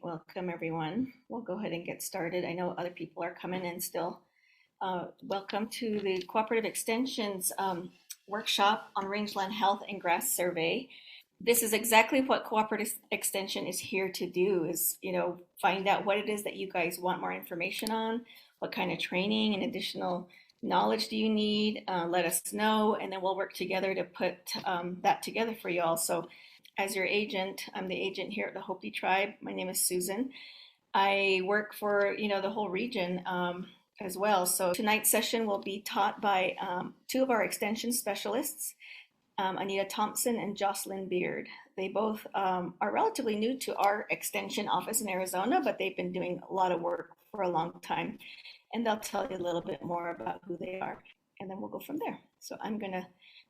Welcome, everyone. We'll go ahead and get started. I know other people are coming in still. Welcome to the Cooperative Extension's workshop on rangeland health and grass survey. This is exactly what Cooperative Extension is here to do, is, find out what it is that you guys want more information on, what kind of training and additional knowledge do you need, let us know, and then we'll work together to put that together for you all. So as your agent, I'm the agent here at the Hopi tribe. My name is Susan. I work for, the whole region as well. So tonight's session will be taught by two of our extension specialists, Anita Thompson and Joslyn Beard. They both are relatively new to our extension office in Arizona, but they've been doing a lot of work for a long time. And they'll tell you a little bit more about who they are. And then we'll go from there. So I'm going to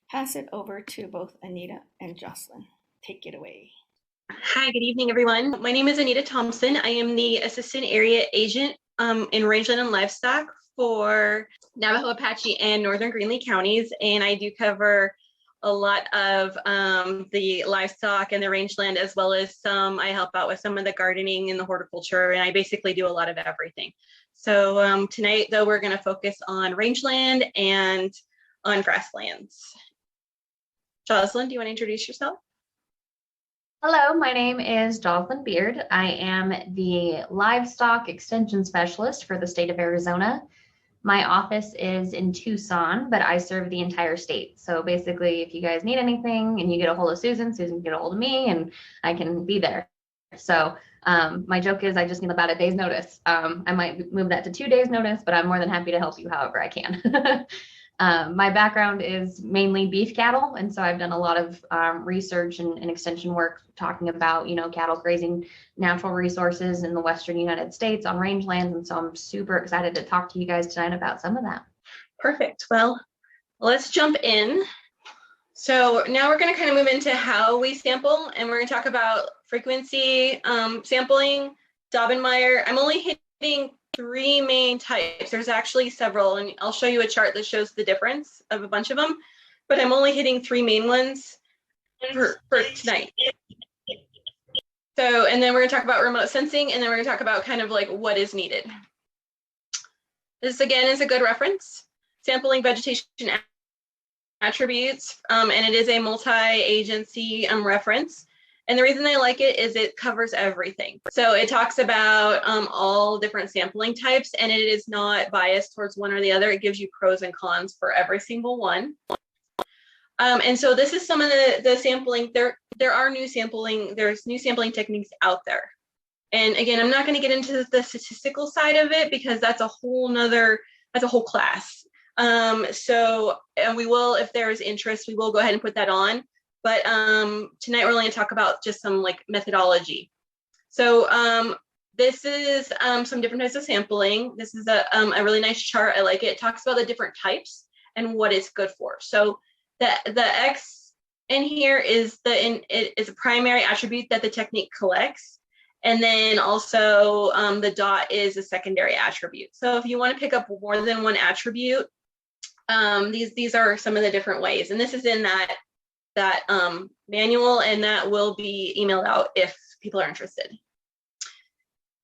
pass it over to both Anita and Joslyn. Take it away. Hi, good evening, everyone. My name is Anita Thompson. I am the Assistant Area Agent in Rangeland and Livestock for Navajo, Apache, and Northern Greenlee counties. And I do cover a lot of the livestock and the rangeland, as well as I help out with some of the gardening and the horticulture, and I basically do a lot of everything. So tonight, though, we're going to focus on rangeland and on grasslands. Joslyn, do you want to introduce yourself? Hello, my name is Joslyn Beard. I am the Livestock Extension Specialist for the state of Arizona. My office is in Tucson, but I serve the entire state. So basically, if you guys need anything and you get a hold of Susan, Susan can get a hold of me, and I can be there. So my joke is I just need about a day's notice. I might move that to 2 days notice, but I'm more than happy to help you however I can. My background is mainly beef cattle, and so I've done a lot of research and extension work talking about, cattle grazing natural resources in the western United States on rangelands, and so I'm super excited to talk to you guys tonight about some of that. Perfect. Well, let's jump in. So now we're going to kind of move into how we sample, and we're going to talk about frequency, sampling, Dobinmeyer. I'm only hitting 3 main types. There's actually several, and I'll show you a chart that shows the difference of a bunch of them, but I'm only hitting 3 main ones for tonight. So, and then we're going to talk about remote sensing, and then we're going to talk about kind of like what is needed. This again is a good reference. Sampling vegetation attributes, and it is a multi-agency reference. And the reason I like it is it covers everything. So it talks about all different sampling types, and it is not biased towards one or the other. It gives you pros and cons for every single one. And so this is some of the sampling. There are new sampling. There's new sampling techniques out there. And again, I'm not going to get into the statistical side of it because that's a whole class. And we will, if there is interest, we will go ahead and put that on. But tonight we're only going to talk about just some methodology. So this is some different types of sampling. This is a really nice chart. I like it. It talks about the different types and what it's good for. So the X in here is it is a primary attribute that the technique collects. And then also the dot is a secondary attribute. So if you want to pick up more than one attribute, these are some of the different ways. And this is in that manual, and that will be emailed out if people are interested.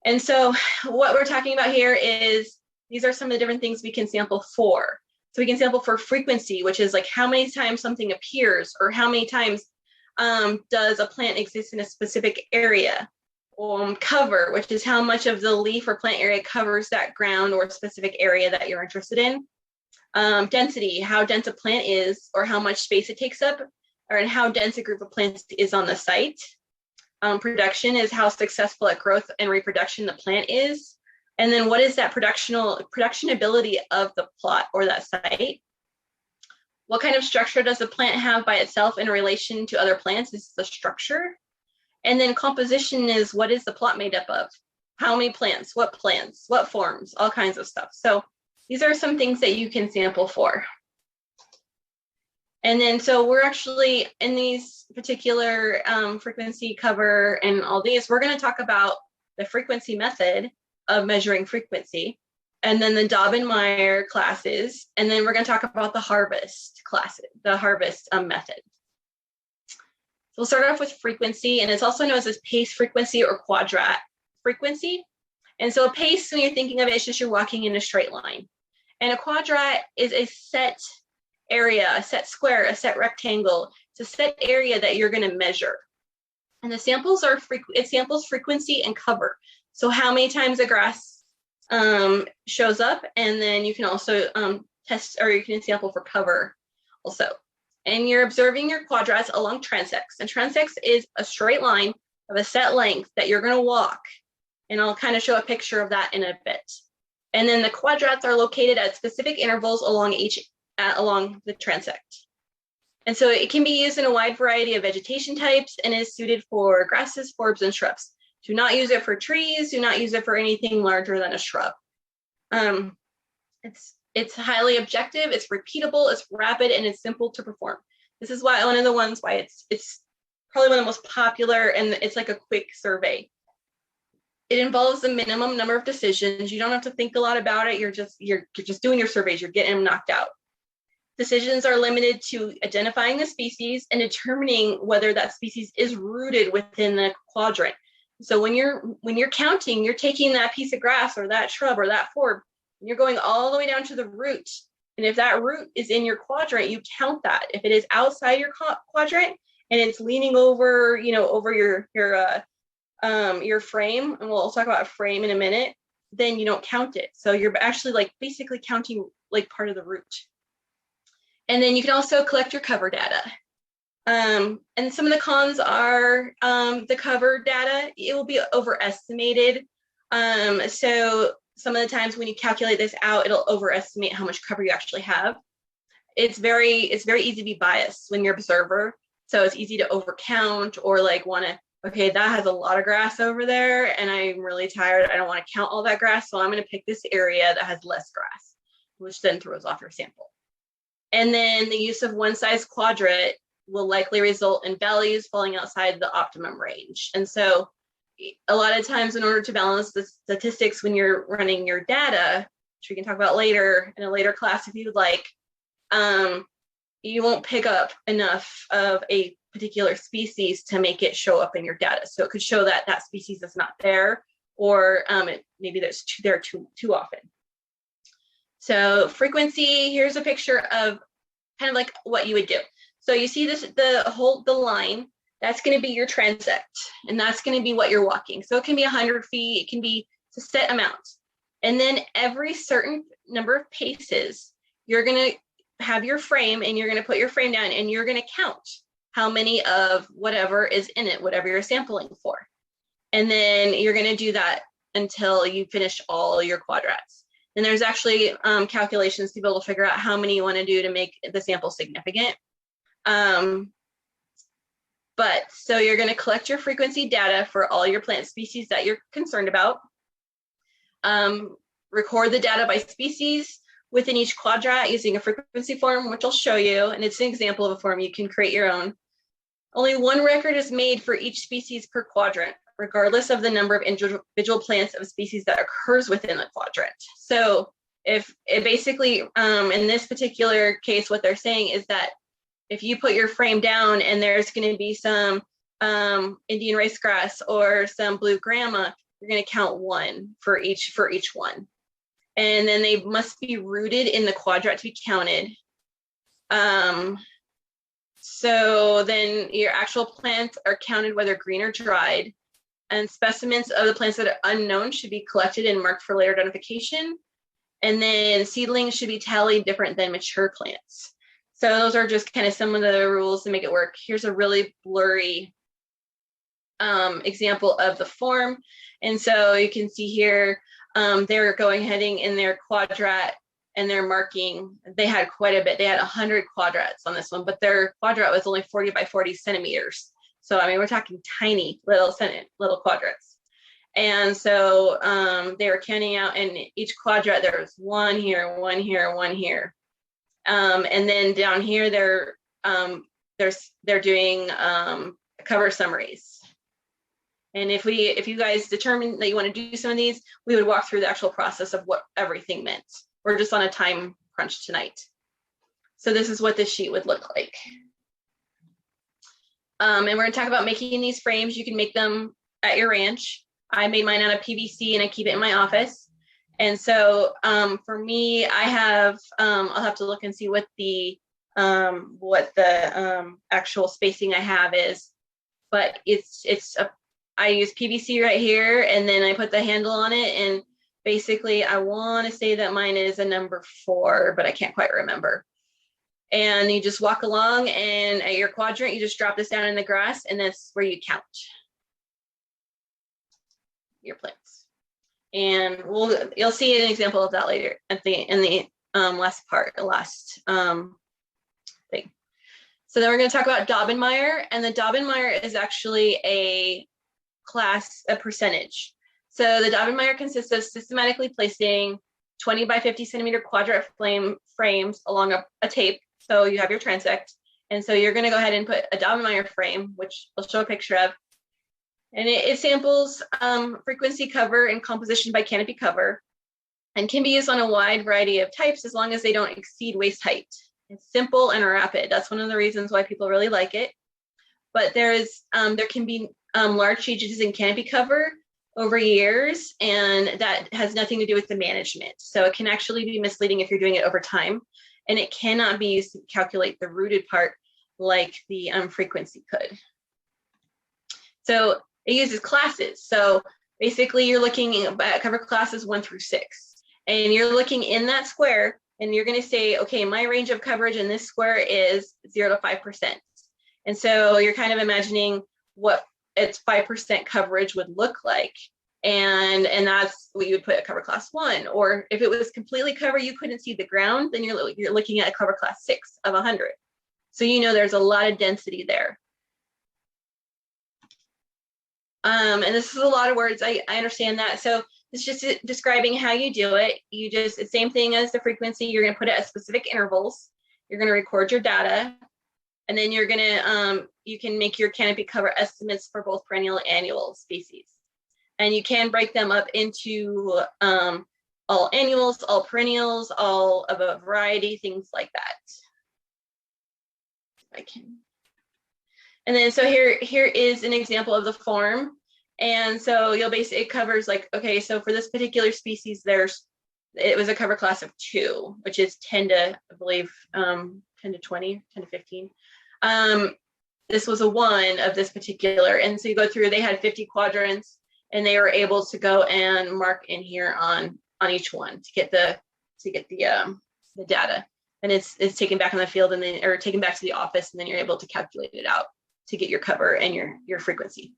And so what we're talking about here is these are some of the different things we can sample for. So we can sample for frequency, which is like how many times something appears, or how many times does a plant exist in a specific area. Cover, which is how much of the leaf or plant area covers that ground or specific area that you're interested in. Density, how dense a plant is, or how much space it takes up, or in how dense a group of plants is on the site. Production is how successful at growth and reproduction the plant is. And then what is that production ability of the plot or that site? What kind of structure does the plant have by itself in relation to other plants? This is the structure. And then composition is what is the plot made up of? How many plants, what forms, all kinds of stuff. So these are some things that you can sample for. And then, so we're actually in these particular frequency cover and all these, we're going to talk about the frequency method of measuring frequency, and then the Dobinmeyer classes, and then we're going to talk about the harvest classes, the harvest method. So we'll start off with frequency, and it's also known as pace frequency or quadrat. frequency. And so a pace, when you're thinking of it, it's just you're walking in a straight line. And a quadrat is a set area, a set square, a set rectangle. It's a set area that you're going to measure. And the samples are it samples frequency and cover. So how many times the grass shows up, and then you can also test, or you can sample for cover also. And you're observing your quadrats along transects. And transects is a straight line of a set length that you're going to walk. And I'll kind of show a picture of that in a bit. And then the quadrats are located at specific intervals along the transect. And so it can be used in a wide variety of vegetation types and is suited for grasses, forbs, and shrubs. Do not use it for trees. Do not use it for anything larger than a shrub. It's highly objective, it's repeatable, it's rapid, and it's simple to perform. This is why one of the ones why it's probably one of the most popular, and it's like a quick survey. It involves a minimum number of decisions. You don't have to think a lot about it. You're just doing your surveys. You're getting them knocked out. Decisions are limited to identifying the species and determining whether that species is rooted within the quadrant. So when you're counting, you're taking that piece of grass or that shrub or that forb, and you're going all the way down to the root. And if that root is in your quadrant, you count that. If it is outside your quadrant and it's leaning over, over your frame, and we'll talk about a frame in a minute, then you don't count it. So you're actually like basically counting like part of the root. And then you can also collect your cover data. And some of the cons are the cover data, it will be overestimated. So some of the times when you calculate this out, it'll overestimate how much cover you actually have. It's very easy to be biased when you're an observer. So it's easy to overcount or like okay, that has a lot of grass over there and I'm really tired. I don't want to count all that grass. So I'm going to pick this area that has less grass, which then throws off your sample. And then the use of one size quadrant will likely result in values falling outside the optimum range. And so a lot of times in order to balance the statistics when you're running your data, which we can talk about later in a later class if you would like, you won't pick up enough of a particular species to make it show up in your data. So it could show that that species is not there, or maybe there's there too often. So frequency, here's a picture of kind of like what you would do. So you see this, the line, that's going to be your transect, and that's going to be what you're walking. So it can be 100 feet, it can be a set amount. And then every certain number of paces, you're going to have your frame and you're going to put your frame down and you're going to count how many of whatever is in it, whatever you're sampling for. And then you're going to do that until you finish all your quadrats. And there's actually calculations to be able to figure out how many you want to do to make the sample significant. But so you're going to collect your frequency data for all your plant species that you're concerned about. Record the data by species within each quadrat using a frequency form, which I'll show you. And it's an example of a form. You can create your own. Only one record is made for each species per quadrant, regardless of the number of individual plants of a species that occurs within the quadrant. So if it basically, in this particular case, what they're saying is that if you put your frame down and there's going to be some Indian rice grass or some blue grama, you're going to count one for each one. And then they must be rooted in the quadrat to be counted. So then your actual plants are counted whether green or dried, and specimens of the plants that are unknown should be collected and marked for later identification. And then seedlings should be tallied different than mature plants. So those are just kind of some of the rules to make it work. Here's a really blurry example of the form. And so you can see here, they're heading in their quadrat and they're marking, they had quite a bit. They had 100 quadrats on this one, but their quadrat was only 40 by 40 centimeters. So, I mean, we're talking tiny little quadrats. And so they were counting out in each quadrat, there's one here, one here, one here. And then down here, they're doing cover summaries. And if you guys determine that you want to do some of these, we would walk through the actual process of what everything meant. We're just on a time crunch tonight. So this is what this sheet would look like. And we're going to talk about making these frames. You can make them at your ranch. I made mine out of PVC and I keep it in my office. And so for me, I have, I'll have to look and see what the actual spacing I have is, but I use PVC right here, and then I put the handle on it, and basically I want to say that mine is a number 4, but I can't quite remember. And you just walk along, and at your quadrant, you just drop this down in the grass, and that's where you count your plants. And you'll see an example of that later in the last thing. So then we're going to talk about Dobinmeyer, and the Dobinmeyer is actually a percentage. So the Dobinmeyer consists of systematically placing 20 by 50 centimeter quadrant frames along a tape. So you have your transect, and so you're going to go ahead and put a Dobinmeyer frame, which I'll show a picture of, and it samples frequency, cover, and composition by canopy cover, and can be used on a wide variety of types as long as they don't exceed waist height. It's simple and rapid. That's one of the reasons why people really like it. But there can be large changes in canopy cover over years, and that has nothing to do with the management. So it can actually be misleading if you're doing it over time, and it cannot be used to calculate the rooted part like the frequency could. So it uses classes. So basically you're looking at cover classes 1 through 6, and you're looking in that square, and you're going to say, okay, my range of coverage in this square is 0 to 5%. And so you're kind of imagining what its 5% coverage would look like. And that's what you would put at cover class 1. Or if it was completely covered, you couldn't see the ground, then you're looking at a cover class 6 of 100. So you know there's a lot of density there. And this is a lot of words, I understand that. So it's just describing how you do it. It's the same thing as the frequency. You're going to put it at specific intervals. You're going to record your data, and then you're going to, you can make your canopy cover estimates for both perennial and annual species. And you can break them up into all annuals, all perennials, all of a variety, things like that. If I can. And then so here is an example of the form. And so it covers like, okay, so for this particular species, it was a cover class of 2, which is 10 to, I believe, 10 to 20, 10 to 15. This was a 1 of this particular. And so you go through, they had 50 quadrants, and they were able to go and mark in here on each one to get the data. And it's taken back in the field, and then, or taken back to the office, and then you're able to calculate it out to get your cover and your frequency.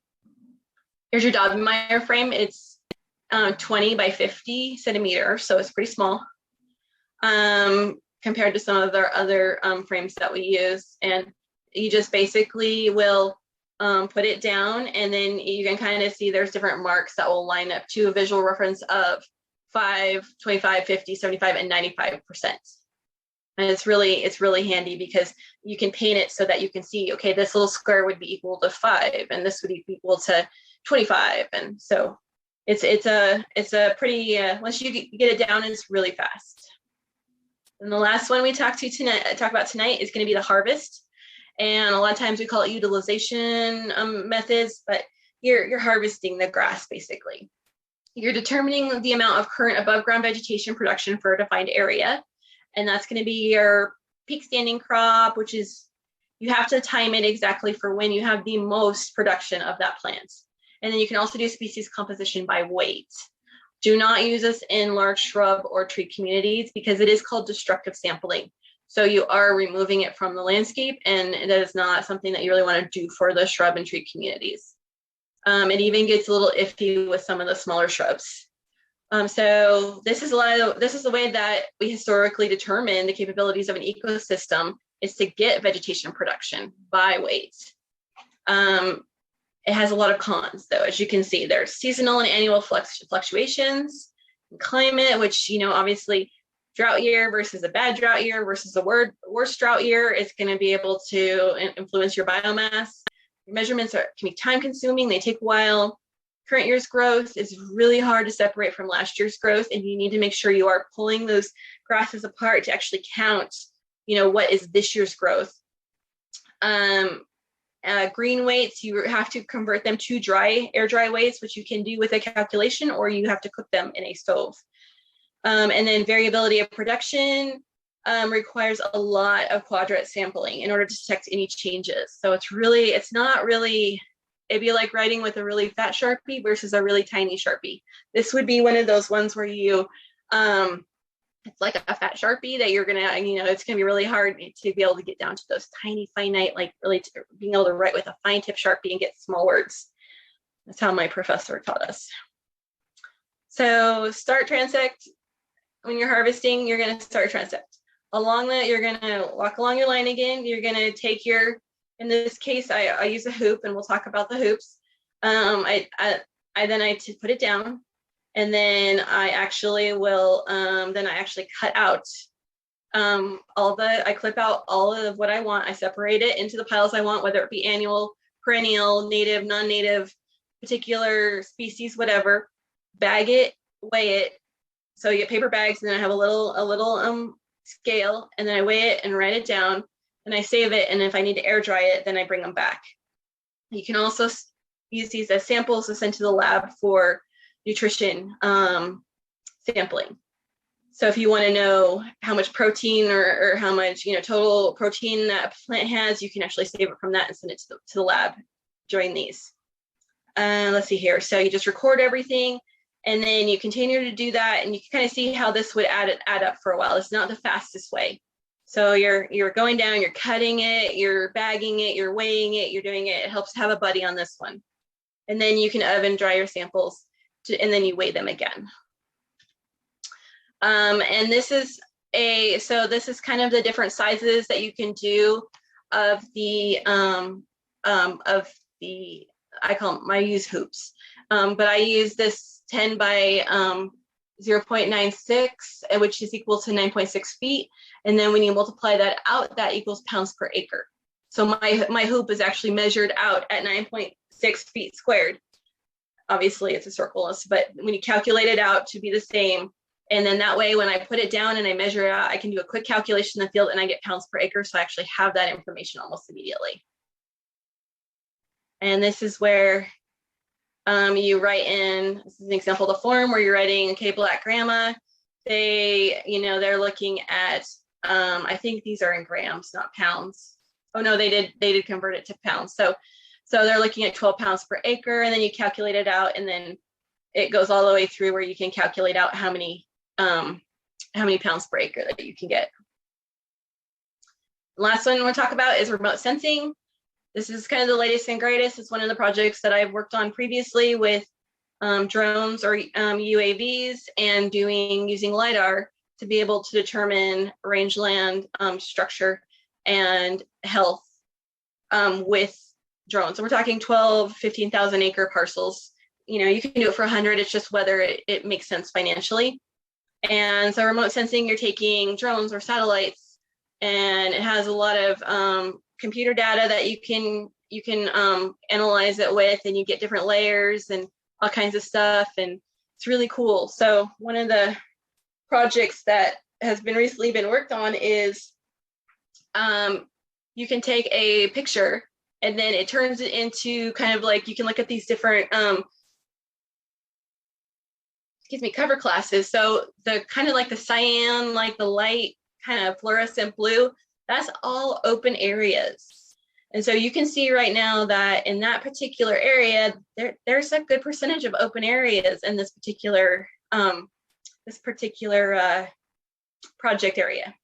Here's your Dobinmeyer frame. It's 20 by 50 centimeters, so it's pretty small compared to some of our other frames that we use. And you just basically will put it down, and then you can kind of see there's different marks that will line up to a visual reference of 5, 25, 50, 75, and 95%. And it's really handy because you can paint it so that you can see, okay, this little square would be equal to 5, and this would be equal to 25. And so it's a pretty, once you get it down, it's really fast. And the last one we talk about tonight is going to be the harvest. And a lot of times we call it utilization methods, but you're harvesting the grass basically. You're determining the amount of current above ground vegetation production for a defined area. And that's going to be your peak standing crop, which is, you have to time it exactly for when you have the most production of that plant. And then you can also do species composition by weight. Do not use this in large shrub or tree communities because it is called destructive sampling. So you are removing it from the landscape, and that is not something that you really want to do for the shrub and tree communities. It even gets a little iffy with some of the smaller shrubs. So this is the way that we historically determine the capabilities of an ecosystem, is to get vegetation production by weight. It has a lot of cons though. As you can see, there's seasonal and annual fluctuations in climate, which, obviously drought year versus a bad drought year versus a worse drought year is going to be able to influence your biomass. Your measurements can be time consuming. They take a while. Current year's growth is really hard to separate from last year's growth, and you need to make sure you are pulling those grasses apart to actually count, what is this year's growth. green weights, you have to convert them to air dry weights, which you can do with a calculation, or you have to cook them in a stove. And then variability of production requires a lot of quadrat sampling in order to detect any changes. So it's not really, it'd be like writing with a really fat Sharpie versus a really tiny Sharpie. This would be one of those ones where you, it's like a fat Sharpie that you're gonna, it's gonna be really hard to be able to get down to those tiny finite, like really being able to write with a fine tip Sharpie and get small words. That's how my professor taught us. So start transect. When you're harvesting, you're gonna start transect. Along that, you're gonna walk along your line again. You're gonna take your, in this case, I use a hoop, and we'll talk about the hoops. I put it down, and then I actually will, cut out I clip out all of what I want. I separate it into the piles I want, whether it be annual, perennial, native, non-native, particular species, whatever. Bag it, weigh it. So you get paper bags, and then I have a little scale, and then I weigh it and write it down, and I save it. And if I need to air dry it, then I bring them back. You can also use these as samples to send to the lab for nutrition sampling. So if you want to know how much protein or how much total protein that plant has, you can actually save it from that and send it to the lab during these. Let's see here. So you just record everything, and then you continue to do that, and you can kind of see how this would add up for a while. It's not the fastest way. So you're going down, you're cutting it, you're bagging it, you're weighing it, you're doing it. It helps to have a buddy on this one. And then you can oven dry your samples, and then you weigh them again. And this is kind of the different sizes that you can do of the I use hoops, but I use this 10 by 0.96, which is equal to 9.6 feet. And then when you multiply that out, that equals pounds per acre. So my hoop is actually measured out at 9.6 feet squared. Obviously it's a circle, but when you calculate it out to be the same, and then that way when I put it down and I measure it out, I can do a quick calculation in the field and I get pounds per acre. So I actually have that information almost immediately. And this is where you write in, this is an example of the form where you're writing, okay, black grandma, they're looking at, I think these are in grams, not pounds. Oh no, they did convert it to pounds. So they're looking at 12 pounds per acre, and then you calculate it out, and then it goes all the way through where you can calculate out how many pounds per acre that you can get. Last one we'll talk about is remote sensing. This is kind of the latest and greatest. It's one of the projects that I've worked on previously with drones or UAVs, and using LiDAR to be able to determine rangeland structure and health with drones. And we're talking 12, 15,000 acre parcels. You can do it for 100. It's just whether it makes sense financially. And so remote sensing, you're taking drones or satellites, and it has a lot of computer data that you can analyze it with, and you get different layers and all kinds of stuff, and it's really cool. So one of the projects that has been recently been worked on is you can take a picture, and then it turns it into kind of like, you can look at these different cover classes. So the kind of like the cyan, like the light kind of fluorescent blue, that's all open areas. And so you can see right now that in that particular area, there's a good percentage of open areas in this particular project area.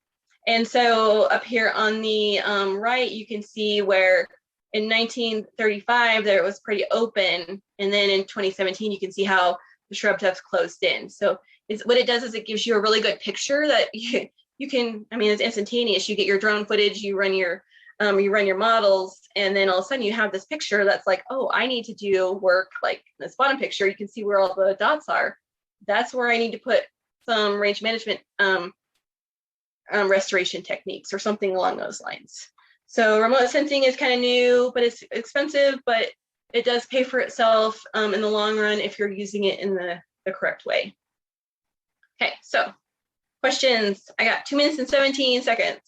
And so up here on the right, you can see where in 1935, there it was pretty open. And then in 2017, you can see how the shrub tufts closed in. So what it does is it gives you a really good picture that you can, it's instantaneous. You get your drone footage, you run your models, and then all of a sudden you have this picture that's like, oh, I need to do work like this bottom picture. You can see where all the dots are. That's where I need to put some range management restoration techniques or something along those lines. So remote sensing is kind of new, but it's expensive, but it does pay for itself in the long run if you're using it in the correct way. Okay, so questions. I got 2 minutes and 17 seconds.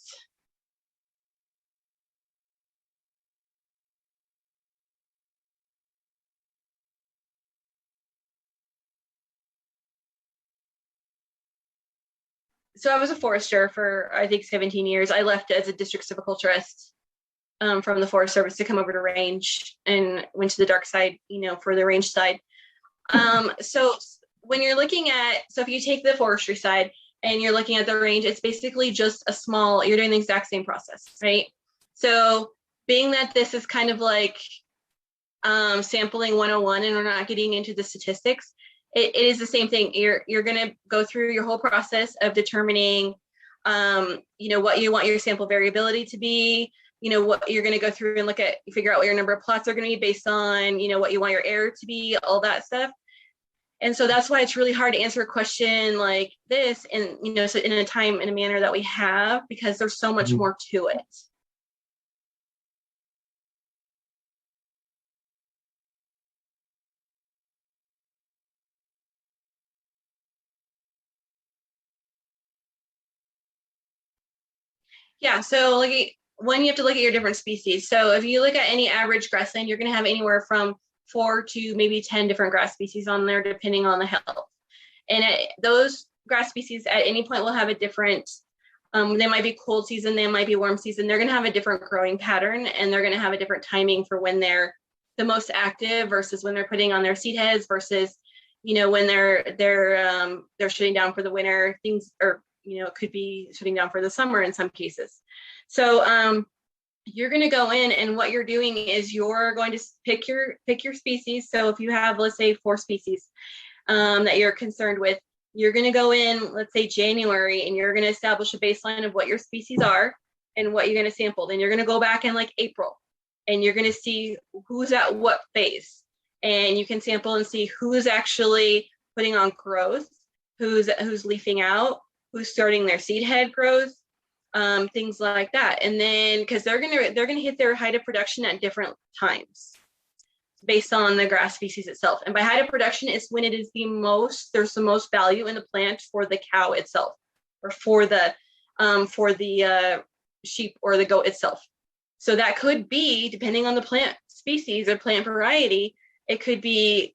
so I was a forester for, I think, 17 years. I left as a district silviculturist from the Forest Service to come over to range and went to the dark side, for the range side. So when you're looking at, so if you take the forestry side and you're looking at the range, it's basically just you're doing the exact same process, right? So being that this is kind of like sampling 101 and we're not getting into the statistics, it is the same thing. You're going to go through your whole process of determining, what you want your sample variability to be, what you're going to go through and figure out what your number of plots are going to be based on, what you want your error to be, all that stuff. And so that's why it's really hard to answer a question like this and, so in a manner that we have, because there's so much more to it. Yeah, so when you have to look at your different species. So if you look at any average grassland, you're going to have anywhere from 4 to maybe 10 different grass species on there, depending on the health. And those grass species at any point will have a different, they might be cold season, they might be warm season. They're going to have a different growing pattern, and they're going to have a different timing for when they're the most active versus when they're putting on their seed heads versus, when they're shutting down for the winter. Things, or it could be shutting down for the summer in some cases. So you're going to go in, and what you're doing is you're going to pick your species. So if you have, let's say, 4 species that you're concerned with, you're going to go in, let's say January, and you're going to establish a baseline of what your species are and what you're going to sample. Then you're going to go back in like April, and you're going to see who's at what phase, and you can sample and see who's actually putting on growth, who's leafing out, who's starting their seed head growth, things like that. And then because they're gonna hit their height of production at different times based on the grass species itself. And by height of production is when it is there's the most value in the plant for the cow itself, or for the sheep or the goat itself. So that could be, depending on the plant species or plant variety, it could be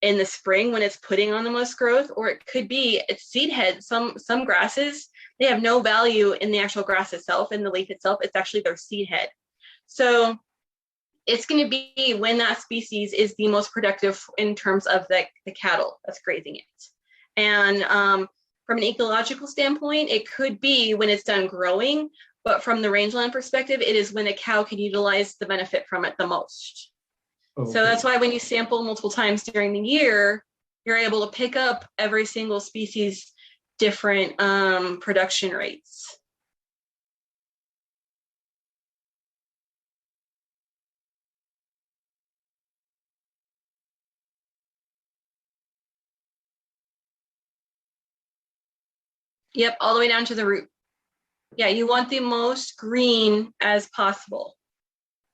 in the spring when it's putting on the most growth, or it could be its seed head. Some grasses, they have no value in the actual grass itself, in the leaf itself. It's actually their seed head. So it's going to be when that species is the most productive in terms of the cattle that's grazing it. And from an ecological standpoint, it could be when it's done growing, but from the rangeland perspective, it is when the cow can utilize the benefit from it the most. Okay. So that's why when you sample multiple times during the year, you're able to pick up every single species' different production rates. Yep, all the way down to the root. Yeah, you want the most green as possible.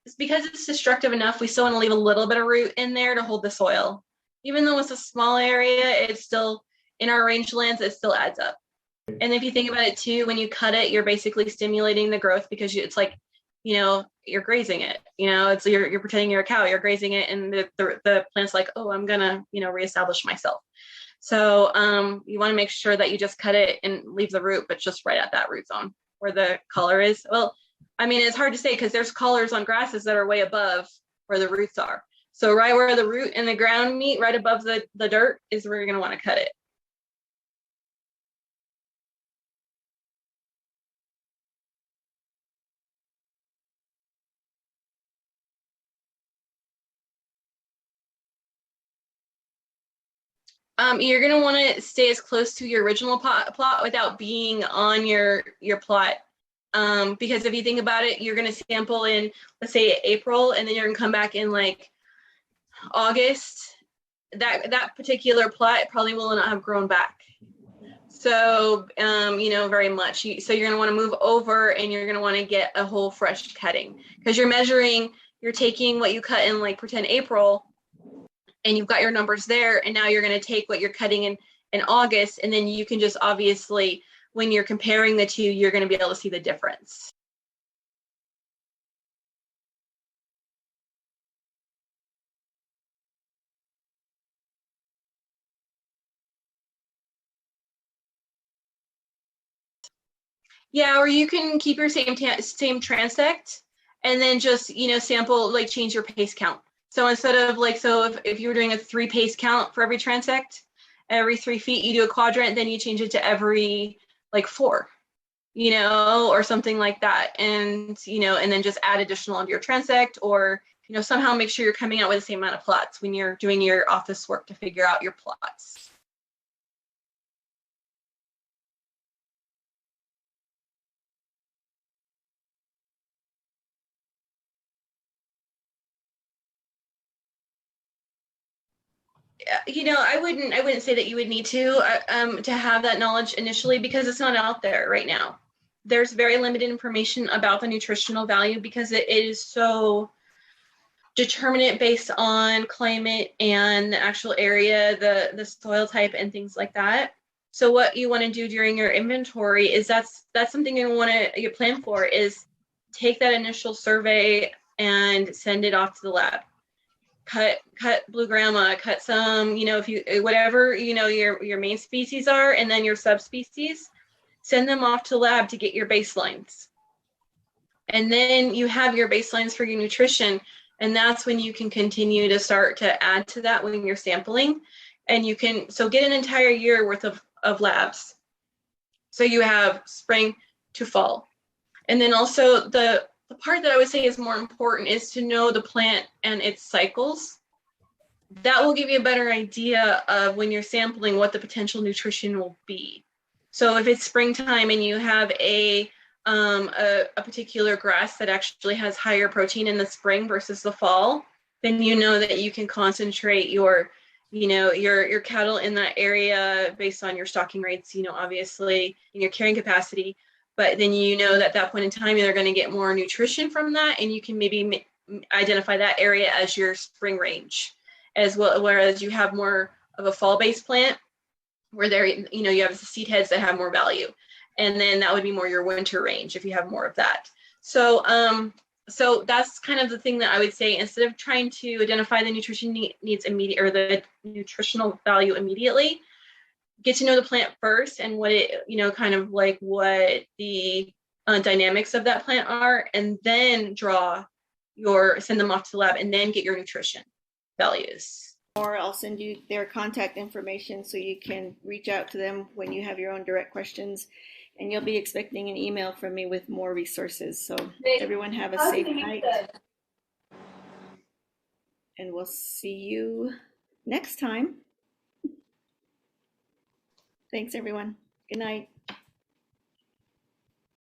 It's because it's destructive enough, we still want to leave a little bit of root in there to hold the soil. Even though it's a small area, it's still, in our rangelands, it still adds up. And if you think about it too, when you cut it, you're basically stimulating the growth, because it's like, you're grazing it. It's you're pretending you're a cow, you're grazing it, and the plant's like, oh, I'm gonna, reestablish myself. So you want to make sure that you just cut it and leave the root, but just right at that root zone where the collar is. Well, I mean, it's hard to say because there's collars on grasses that are way above where the roots are. So right where the root and the ground meet, right above the dirt, is where you're going to want to cut it. You're going to want to stay as close to your original plot without being on your plot. Because if you think about it, you're going to sample in, let's say, April, and then you're going to come back in like August. That particular plot probably will not have grown back. So, very much. So you're going to want to move over, and you're going to want to get a whole fresh cutting, because you're taking what you cut in, like, pretend April, and you've got your numbers there, and now you're going to take what you're cutting in August, and then you can just obviously, when you're comparing the two, you're going to be able to see the difference. Yeah, or you can keep your same transect and then just, sample, like change your pace count. So instead of like, so if you were doing a 3 pace count for every transect, every 3 feet, you do a quadrant, then you change it to every like 4, or something like that. And, and then just add additional of your transect, or, somehow make sure you're coming out with the same amount of plots when you're doing your office work to figure out your plots. I wouldn't say that you would need to have that knowledge initially, because it's not out there right now. There's very limited information about the nutritional value because it is so determinate based on climate and the actual area, the soil type and things like that. So what you want to do during your inventory is that's something you want to plan for, is take that initial survey and send it off to the lab. Cut blue grandma, cut some, if you, whatever, your main species are, and then your subspecies, send them off to lab to get your baselines. And then you have your baselines for your nutrition, and that's when you can continue to start to add to that when you're sampling. And you can, so get an entire year worth of labs. So you have spring to fall. And then also the part that I would say is more important is to know the plant and its cycles. That will give you a better idea of, when you're sampling, what the potential nutrition will be. So if it's springtime and you have a particular grass that actually has higher protein in the spring versus the fall, then you know that you can concentrate your cattle in that area based on your stocking rates, obviously, and your carrying capacity. But then that at that point in time, they're going to get more nutrition from that, and you can maybe identify that area as your spring range as well. Whereas you have more of a fall-based plant where you have the seed heads that have more value. And then that would be more your winter range if you have more of that. So so that's kind of the thing that I would say, instead of trying to identify the nutrition needs immediate, or the nutritional value immediately, get to know the plant first and what it, kind of like what the dynamics of that plant are, and then send them off to the lab, and then get your nutrition values. Or I'll send you their contact information so you can reach out to them when you have your own direct questions. And you'll be expecting an email from me with more resources. So everyone have a safe night. And we'll see you next time. Thanks, everyone. Good night.